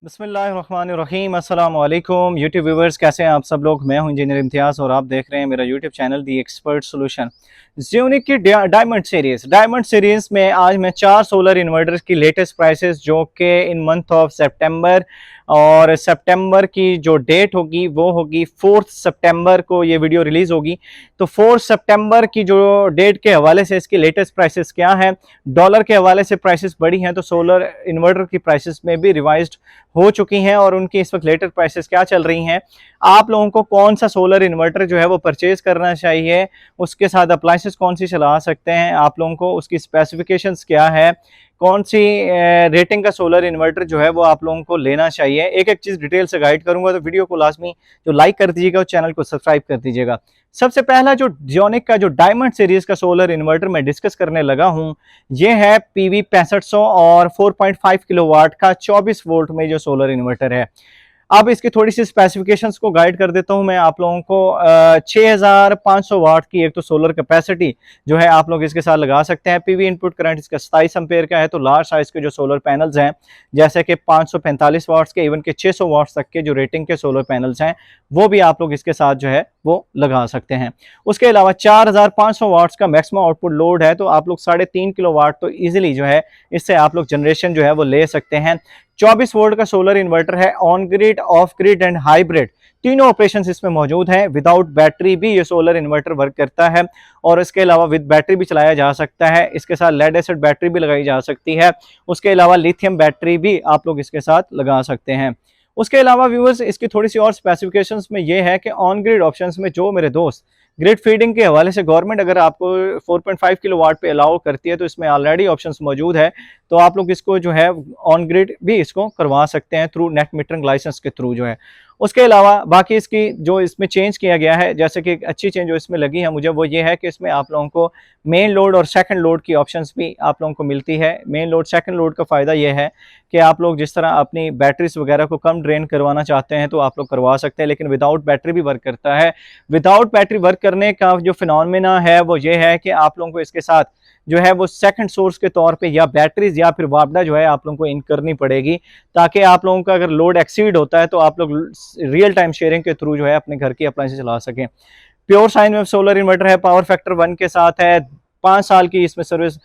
बिस्मिल्लाहिर्रहमानिर्रहीम अस्सलाम वालेकुम यूट्यूब व्यूवर्स, कैसे हैं आप सब लोग। मैं हूं इंजीनियर इम्तियाज़ और आप देख रहे हैं मेरा YouTube channel the expert solution. ज़्यूनिक की डायमंड सीरीज़ में आज मैं 4 सोलर इन्वर्टर्स की लेटेस्ट प्राइसेस जो कि इन मंथ ऑफ सितंबर और सितंबर की जो डेट होगी वो होगी 4 सितंबर को ये वीडियो रिलीज़ होगी। तो 4 सितंबर की जो डेट के हवाले से इसकी लेटेस्ट प्राइसेस क्या हैं, डॉलर के हवाले से प्राइसेस बढ़ी हैं तो सोलर इन्वर्टर की प्राइसेस में भी रिवाइज्ड हो चुकी हैं और उनकी इस वक्त लेटेस्ट प्राइसेस क्या चल रही हैं। आप लोगों को कौन सा सोलर इन्वर्टर जो है वो परचेज करना चाहिए, उसके साथ अप्लाइंसेस कौन सी चला सकते हैं, आप लोगों को उसकी स्पेसिफिकेशंस क्या है, कौन सी रेटिंग का सोलर इन्वर्टर जो है वो आप लोगों को लेना चाहिए, एक एक चीज़ डिटेल से गाइड करूंगा। तो वीडियो को लाजमी जो लाइक कर दीजिएगा और चैनल को सब्सक्राइब कर दीजिएगा। सबसे पहला जो ज़्यूनिक का जो डायमंड सीरीज का सोलर इन्वर्टर मैं डिस्कस करने लगा हूं, ये है PV 6500 और 4.5 किलोवाट का 24 वोल्ट में जो सोलर इन्वर्टर है। अब इसकी थोड़ी सी स्पेसिफिकेशंस को गाइड कर देता हूं मैं आप लोगों को। 6500 वाट की एक तो सोलर कैपेसिटी जो है आप लोग इसके साथ लगा सकते हैं। पीवी इनपुट करंट इसका 27 एम्पेयर का है। तो लार्ज साइज के जो सोलर पैनल्स हैं जैसे कि 545 वाट्स के इवन के 600 वाट्स तक के जो रेटिंग के सोलर पैनल्स हैं वो भी आप लोग इसके साथ जो है वो लगा सकते हैं। उसके अलावा 4500 वाट्स का मैक्सिमम आउटपुट लोड है तो आप लोग 3.5 किलो वाट तो ईजिली जो है इससे आप लोग जनरेशन जो है वो ले सकते हैं। 24 वोल्ट का सोलर इन्वर्टर है। On grid, off grid and hybrid तीनों ऑपरेशंस इसमें मौजूद हैं। विदाउट बैटरी भी ये सोलर इन्वर्टर वर्क करता है और इसके अलावा विद बैटरी भी चलाया जा सकता है। इसके साथ लेड एसिड बैटरी भी लगाई जा सकती है। उसके अलावा लिथियम बैटरी भी आप लोग इसके साथ लगा सकते हैं। उसके अलावा व्यूअर्स इसकी थोड़ी सी और स्पेसिफिकेशंस में ये है कि ऑन ग्रिड ऑप्शंस में जो मेरे दोस्त ग्रिड फीडिंग के हवाले से गवर्नमेंट अगर आपको 4.5 किलोवाट पे अलाउ करती है तो इसमें ऑलरेडी ऑप्शंस मौजूद है। तो आप लोग इसको जो है ऑन ग्रिड भी इसको करवा सकते हैं थ्रू नेट मीटरिंग लाइसेंस के थ्रू जो है। उसके अलावा बाकी इसकी जो इसमें चेंज किया गया है, जैसे कि एक अच्छी चेंज जो इसमें लगी है मुझे वो ये है कि इसमें आप लोगों को मेन लोड और सेकंड लोड की ऑप्शंस भी आप लोगों को मिलती है। मेन लोड सेकंड लोड का फ़ायदा ये है कि आप लोग जिस तरह अपनी बैटरीज वगैरह को कम ड्रेन करवाना चाहते हैं तो आप लोग करवा सकते हैं, लेकिन विदाउट बैटरी भी वर्क करता है। विदाउट बैटरी वर्क करने का जो फिनोमेना है वो ये है कि आप लोगों को इसके साथ जो है वो सेकंड सोर्स के तौर पे या बैटरीज या फिर वापडा जो है आप लोगों को इन करनी पड़ेगी, ताकि आप लोगों का अगर लोड एक्सीड होता है तो आप लोग रियल टाइम शेयरिंग के थ्रू जो है अपने घर की अप्लायंसेस चला सकें। Pure sine wave solar inverter है, पावर फैक्टर 1 के साथ है। 5 साल की इसमें सर्विस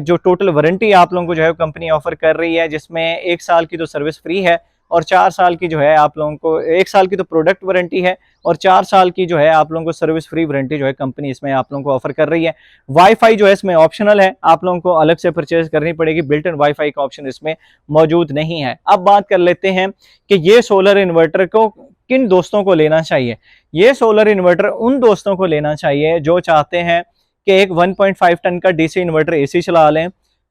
जो टोटल वारंटी आप लोगों को जो है कंपनी ऑफर कर रही है, जिसमें 1 साल की तो सर्विस फ्री है और 4 साल की जो है आप लोगों को 1 साल की तो प्रोडक्ट वारंटी है और 4 साल की जो है आप लोगों को सर्विस फ्री वारंटी जो है कंपनी इसमें आप लोगों को ऑफर कर रही है। वाईफाई जो है इसमें ऑप्शनल है, आप लोगों को अलग से परचेज करनी पड़ेगी। बिल्ट इन वाईफाई का ऑप्शन इसमें मौजूद नहीं है। अब बात कर लेते हैं कि ये सोलर इन्वर्टर को किन दोस्तों को लेना चाहिए। ये सोलर इन्वर्टर उन दोस्तों को लेना चाहिए जो चाहते हैं कि एक 1.5 टन का डीसी इन्वर्टर एसी चला लें,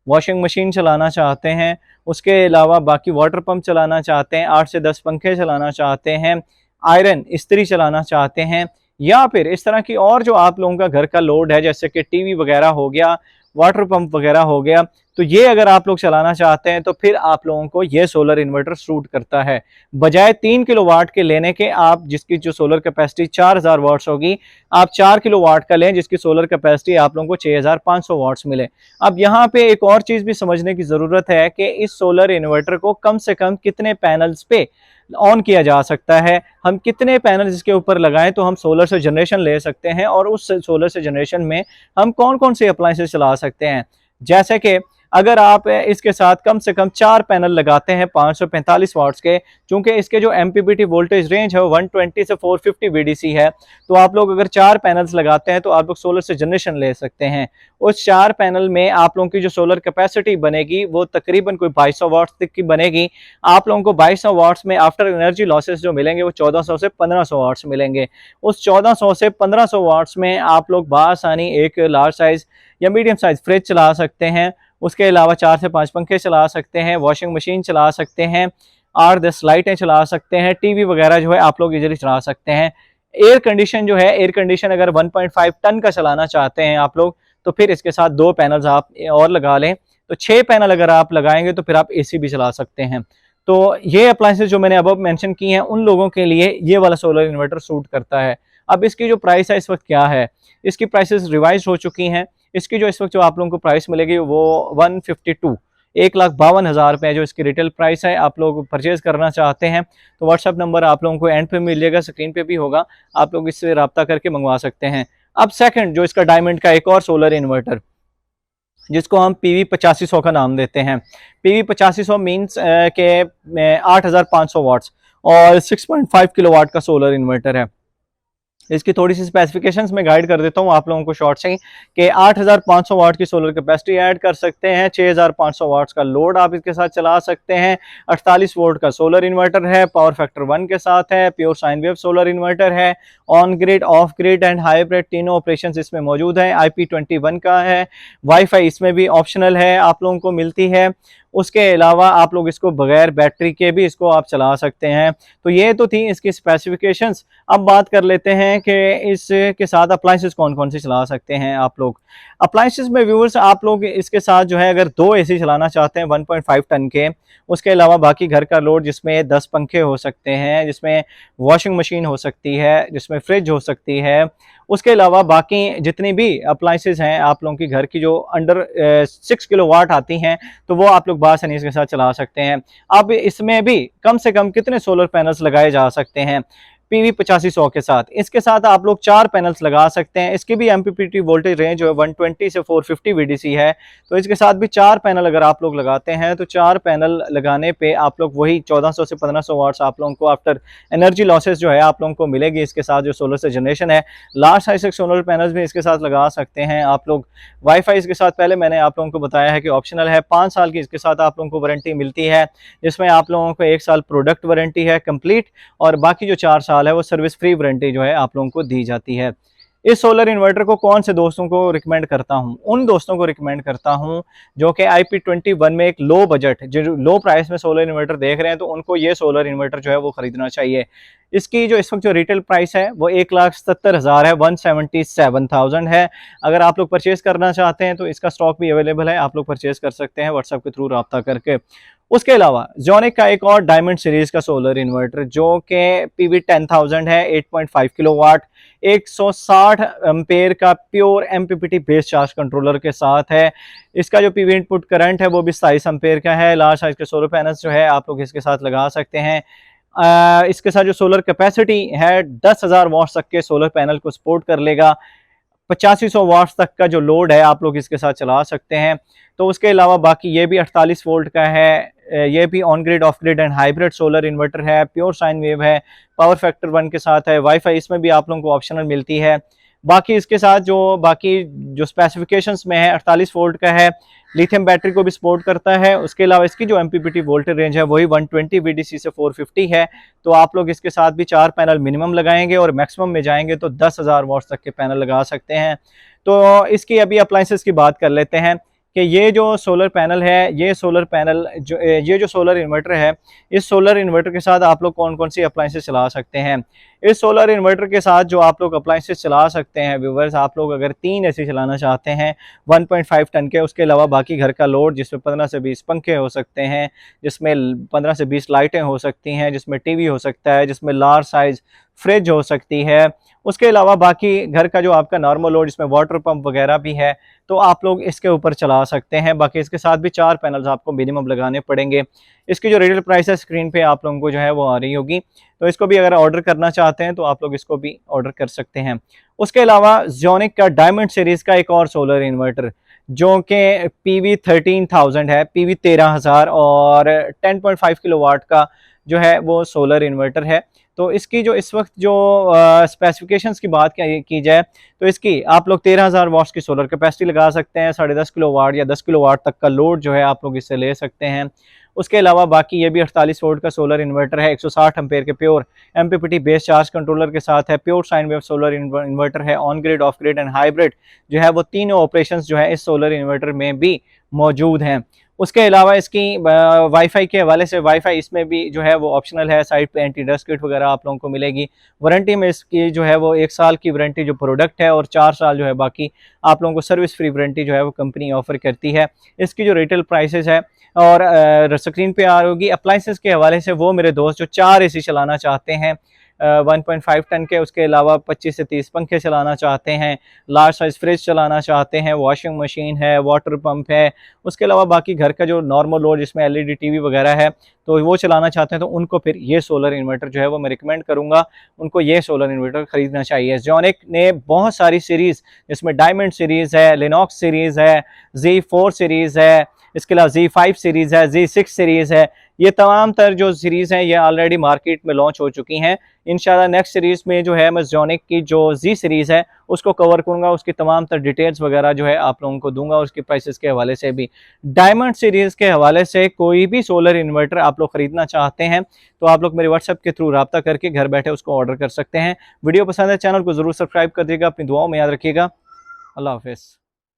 वॉशिंग मशीन चलाना चाहते हैं, उसके अलावा बाकी वाटर पंप चलाना चाहते हैं, 8 से 10 पंखे चलाना चाहते हैं, आयरन इस्त्री चलाना चाहते हैं, या फिर इस तरह की और जो आप लोगों का घर का लोड है जैसे कि टीवी वगैरह हो गया, वाटर पंप वगैरह हो गया, तो ये अगर आप लोग चलाना चाहते हैं तो फिर आप लोगों को ये सोलर इन्वर्टर सूट करता है। बजाय 3 किलोवाट के लेने के आप जिसकी जो सोलर कैपेसिटी 4000 वाट्स होगी, आप 4 किलोवाट का लें जिसकी सोलर कैपेसिटी आप लोगों को 6500 वाट्स मिले। अब यहाँ पे एक और चीज़ भी समझने की ज़रूरत है कि इस सोलर इन्वर्टर को कम से कम कितने पैनल्स पे ऑन किया जा सकता है, हम कितने पैनल इसके ऊपर लगाएं तो हम सोलर से जनरेशन ले सकते हैं और उस सोलर से जनरेशन में हम कौन कौन से अप्लायंसेस चला सकते हैं। जैसे कि अगर आप इसके साथ कम से कम 4 पैनल लगाते हैं 545 वाट्स के, चूंकि इसके जो एमपीपीटी वोल्टेज रेंज है वो 120 से 450 वीडीसी है, तो आप लोग अगर 4 पैनल्स लगाते हैं तो आप लोग सोलर से जनरेशन ले सकते हैं। उस 4 पैनल में आप लोगों की जो सोलर कैपेसिटी बनेगी वो तकरीबन कोई 2200 वाट्स तक की बनेगी। आप लोगों को 2200 वाट्स में आफ्टर एनर्जी लॉसेस जो मिलेंगे वो 1400 से 1500 वाट्स मिलेंगे। उस 1400 से 1500 वाट्स में आप लोग बासानी एक लार्ज साइज या मीडियम साइज फ्रिज चला सकते हैं। उसके अलावा 4 से 5 पंखे चला सकते हैं, वॉशिंग मशीन चला सकते हैं, 8-10 लाइटें चला सकते हैं, टीवी वगैरह जो है आप लोग इजीली चला सकते हैं। एयर कंडीशन जो है, एयर कंडीशन अगर 1.5 टन का चलाना चाहते हैं आप लोग तो फिर इसके साथ 2 पैनल्स आप और लगा लें, तो 6 पैनल अगर आप लगाएंगे तो फिर आप एसी भी चला सकते हैं। तो ये अप्लायंसेस जो मैंने अब मेंशन की हैं उन लोगों के लिए ये वाला सोलर इन्वर्टर सूट करता है। अब इसकी जो प्राइस है इस वक्त क्या है, इसकी प्राइसेस रिवाइज हो चुकी हैं। इसकी जो इस वक्त जो आप लोगों को प्राइस मिलेगी वो 152 1,52,000 रुपये जो इसकी रिटेल प्राइस है। आप लोग परचेज करना चाहते हैं तो व्हाट्सअप नंबर आप लोगों को एंड पे मिल जाएगा, स्क्रीन पे भी होगा, आप लोग इससे रब्ता करके मंगवा सकते हैं। अब सेकंड जो इसका डायमंड का एक और सोलर इन्वर्टर जिसको हम PV 8500 का नाम देते हैं। PV 8500 मीन्स के 8500 वाट्स और 6.5 किलोवाट का सोलर इन्वर्टर है। इसकी थोड़ी सी स्पेसिफिकेशंस में गाइड कर देता हूँ आप लोगों को शॉर्ट से ही कि 8500 वाट की सोलर कैपेसिटी ऐड कर सकते हैं, 6500 वाट्स का लोड आप इसके साथ चला सकते हैं, 48 वोल्ट का सोलर इन्वर्टर है, पावर फैक्टर 1 के साथ है, pure sine wave solar inverter है, on grid, off grid and hybrid तीनों ऑपरेशंस इसमें मौजूद है, IP21 का है, वाईफाई इसमें भी ऑप्शनल है आप लोगों को मिलती है। उसके अलावा आप लोग इसको बगैर बैटरी के भी इसको आप चला सकते हैं। तो ये तो थी इसकी स्पेसिफिकेशंस। अब बात कर लेते हैं कि इसके साथ अप्लाइंसेस कौन कौन से चला सकते हैं आप लोग। अप्लाइंसेस में व्यूअर्स आप लोग इसके साथ जो है अगर 2 AC चलाना चाहते हैं 1.5 टन के, उसके अलावा बाकी घर का लोड जिसमें 10 पंखे हो सकते हैं, जिसमें वॉशिंग मशीन हो सकती है, जिसमें फ्रिज हो सकती है, उसके अलावा बाकी जितनी भी अप्लाइंसेस हैं आप लोगों की घर की जो अंडर 6 किलोवाट आती हैं तो वो आप लोग बासानी के साथ चला सकते हैं। अब इसमें भी कम से कम कितने सोलर पैनल्स लगाए जा सकते हैं PV 8500 के साथ? इसके साथ आप लोग 4 पैनल्स लगा सकते हैं। इसकी भी MPPT वोल्टेज रेंज जो है 120 से 450 VDC है, तो इसके साथ भी 4 पैनल अगर आप लोग लगाते हैं तो 4 पैनल लगाने पे आप लोग वही 1400 से 1500 वाट्स आप लोगों को आफ्टर एनर्जी लॉसेस जो है आप लोगों को मिलेगी इसके साथ जो सोलर से जनरेशन है। लार्ज साइज सोलर पैनल्स भी इसके साथ लगा सकते हैं आप लोग। वाईफाई इसके साथ पहले मैंने आप लोगों को बताया है कि ऑप्शनल है। 5 साल की इसके साथ आप लोगों को वारंटी मिलती है, जिसमें आप लोगों को 1 साल प्रोडक्ट वारंटी है कंप्लीट, और बाकी जो 4 साल है वो सर्विस फ्री वारंटी जो है आप लोगों को दी जाती है। इस सोलर इन्वर्टर को कौन से दोस्तों को रिकमेंड करता हूं? उन दोस्तों को रिकमेंड करता हूं जो कि IP21 में एक लो बजट, जो लो प्राइस में सोलर इन्वर्टर देख रहे हैं, तो उनको ये सोलर इन्वर्टर जो है वो खरीदना चाहिए। इसकी जो इस वक्त जो रिटेल प्राइस है वो 1,77,000 है, 177,000 है। अगर आप लोग परचेज करना चाहते हैं तो इसका स्टॉक भी अवेलेबल है, आप लोग परचेज कर सकते हैं व्हाट्सएप के थ्रू रब्ता करके। उसके अलावा जोनिक का एक और डायमंड सीरीज का सोलर इन्वर्टर जो कि PV 10,000 है, 8.5 किलोवाट, 160 एम्पेयर का pure MPPT base charge controller के साथ है। इसका जो PV इनपुट करंट है वो भी 27 एम्पेयर का है। लार्ज साइज के सोलर पैनल्स जो है आप लोग इसके साथ लगा सकते हैं। इसके साथ जो सोलर कैपेसिटी है 10,000 वाट्स तक के सोलर पैनल को सपोर्ट कर लेगा। 8500 वाट्स तक का जो लोड है आप लोग इसके साथ चला सकते हैं। तो उसके अलावा बाकी ये भी 48 वोल्ट का है, ये भी on grid, off grid and hybrid solar inverter है, प्योर साइन वेव है, पावर फैक्टर 1 के साथ है, वाईफाई इसमें भी आप लोगों को ऑप्शनल मिलती है। बाकी इसके साथ जो बाकी जो स्पेसिफिकेशंस में है 48 वोल्ट का है, लिथियम बैटरी को भी सपोर्ट करता है। उसके अलावा इसकी जो MPPT वोल्टेज रेंज है वही 120 VDC से 450 है। तो आप लोग इसके साथ भी 4 पैनल मिनिमम लगाएंगे और मैक्सिमम में जाएंगे तो 10,000 वाट्स तक के पैनल लगा सकते हैं। तो इसकी अभी अप्लाइंसेस की बात कर लेते हैं कि ये जो सोलर पैनल है, ये सोलर पैनल ये जो सोलर इन्वर्टर है, इस सोलर इन्वर्टर के साथ आप लोग कौन कौन सी अप्लाइंसेस चला सकते हैं? इस सोलर इन्वर्टर के साथ जो आप लोग अप्लाइंसेस चला सकते हैं व्यूवर्स, आप लोग अगर 3 AC चलाना चाहते हैं 1.5 टन के, उसके अलावा बाकी घर का लोड जिसमें 15 से 20 पंखे हो सकते हैं, जिसमें 15 से 20 लाइटें हो सकती हैं, जिसमें TV हो सकता है, जिसमें लार्ज साइज फ्रिज हो सकती है, उसके अलावा बाकी घर का जो आपका नॉर्मल लोड जिसमें वाटर पंप वगैरह भी है, तो आप लोग इसके ऊपर चला सकते हैं। बाकी इसके साथ भी 4 पैनल्स आपको मिनिमम लगाने पड़ेंगे। इसकी जो रिटेल प्राइस है स्क्रीन पे आप लोगों को जो है वो आ रही होगी, तो इसको भी अगर ऑर्डर करना चाहते हैं तो आप लोग इसको भी ऑर्डर कर सकते हैं। उसके अलावा जोनिक का डायमंड सीरीज का एक और सोलर इन्वर्टर जो कि PV 13,000 है, PV 13,000 और 10.5 किलोवाट का जो है वो सोलर इन्वर्टर है। तो इसकी जो इस वक्त जो स्पेसिफिकेशंस की बात की जाए तो इसकी आप लोग 13,000 वाट्स की सोलर कैपेसिटी लगा सकते हैं, 10.5 किलोवाट या 10 किलोवाट तक का लोड जो है आप लोग इससे ले सकते हैं। उसके अलावा बाकी ये भी 48 वोल्ट का सोलर इन्वर्टर है, 160 एम्पेयर के pure MPPT base charge controller के साथ है, pure sine wave solar inverter है, on grid, off grid and hybrid जो है वो तीनों ऑपरेशंस जो है इस सोलर इन्वर्टर में भी मौजूद हैं। उसके अलावा इसकी वाईफाई के हवाले से, वाईफाई इसमें भी जो है वो ऑप्शनल है, साइड पे एंटी डस्ट किट वगैरह आप लोगों को मिलेगी। वारंटी में इसकी जो है वो 1 साल की वारंटी जो प्रोडक्ट है और 4 साल जो है बाकी आप लोगों को सर्विस फ्री वारंटी जो है वो कंपनी ऑफर करती है। इसकी जो रिटेल प्राइसेस है और स्क्रीन पे आ रही होगी। अप्लाइंसेस के हवाले से वो मेरे दोस्त जो 4 AC चलाना चाहते हैं 1.5 टन के, उसके अलावा 25 से 30 पंखे चलाना चाहते हैं, लार्ज साइज फ्रिज चलाना चाहते हैं, वॉशिंग मशीन है, वाटर पंप है, उसके अलावा बाकी घर का जो नॉर्मल लोड जिसमें एलईडी टीवी वगैरह है तो वो चलाना चाहते हैं, तो उनको फिर ये सोलर इन्वर्टर जो है वो मैं रिकमेंड करूंगा, उनको ये सोलर इन्वर्टर खरीदना चाहिए। ज़ोनिक ने बहुत सारी सीरीज़ जिसमें डायमंड सीरीज़ है, लिनॉक्स सीरीज़ है, Z4 सीरीज़ है, इसके अलावा Z5 सीरीज़ है, Z6 सीरीज़ है, ये तमाम तर जो सीरीज़ हैं ये ऑलरेडी मार्केट में लॉन्च हो चुकी हैं। इंशाल्लाह नेक्स्ट सीरीज़ में जो है मैं ज़ोनिक की जो Z सीरीज़ है उसको कवर करूँगा, उसकी तमाम तर डिटेल्स वगैरह जो है आप लोगों को दूंगा, उसकी प्राइसेस के हवाले से भी। डायमंड सीरीज़ के हवाले से कोई भी सोलर इन्वर्टर आप लोग ख़रीदना चाहते हैं तो आप लोग मेरे व्हाट्सएप के थ्रू रब्ता करके घर बैठे उसको ऑर्डर कर सकते हैं। वीडियो पसंद है, चैनल को ज़रूर सब्सक्राइब कर दीजिएगा, अपनी दुआओं में याद रखिएगा। अल्लाह हाफिज़।